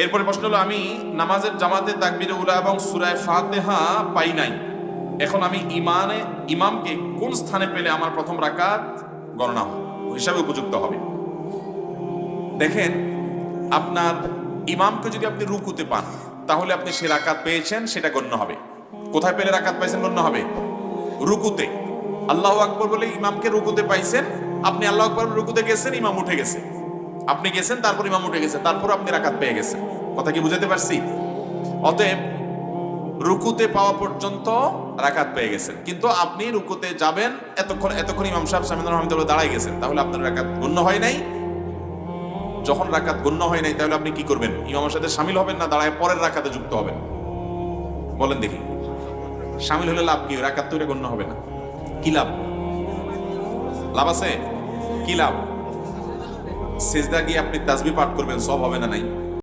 এরপরে প্রশ্ন হলো, আমি নামাজের জামাতে তাকবীরে উলা এবং সূরা ফাতিহা পাই নাই, এখন আমি ইমামকে কোন স্থানে পেলে আমার প্রথম রাকাত গণনা হিসাবে উপযুক্ত হবে? দেখেন, আপনার ইমামকে যদি আপনি রুকুতে পান তাহলে আপনি সে রাকাত পেয়েছেন, সেটা গণ্য হবে। কোথায় পেলে রাকাত পাইছেন গণ্য হবে? রুকুতে। আল্লাহু আকবার বলে ইমামকে রুকুতে পাইছেন, আপনি আল্লাহু আকবার রুকুতে গেছেন, ইমাম উঠে গেছে, আপনি গেছেন, তারপর ইমাম উঠে গেছে, তারপর আপনি রাকাত পেয়ে গেছেন। কথা কি বুঝাতে পারছি? অতএব রুকুতে পাওয়া পর্যন্ত রাকাত পেয়ে গেছেন, কিন্তু আপনি রুকুতে যাবেন, এতক্ষণ ইমাম সাহেব সামিউল আলহামদুলিল্লাহ দাঁড়ায় গেছেন, তাহলে আপনার রাকাত গণ্য হয় নাই। যখন রাকাত গণ্য হয় নাই, তাহলে আপনি কি করবেন? ইমামের সাথে শামিল হবেন না দাঁড়ায় পরের রাকাতে যুক্ত হবেন? বলেন দেখি। শামিল হলে লাভ কি? রাকাত তো এটা গণ্য হবে না। কি লাভ? লাভ আছে? কি লাভ? সিজদা গিয়ে আপনি তাসবিহ পাঠ করবেন, সব হবে না নাই?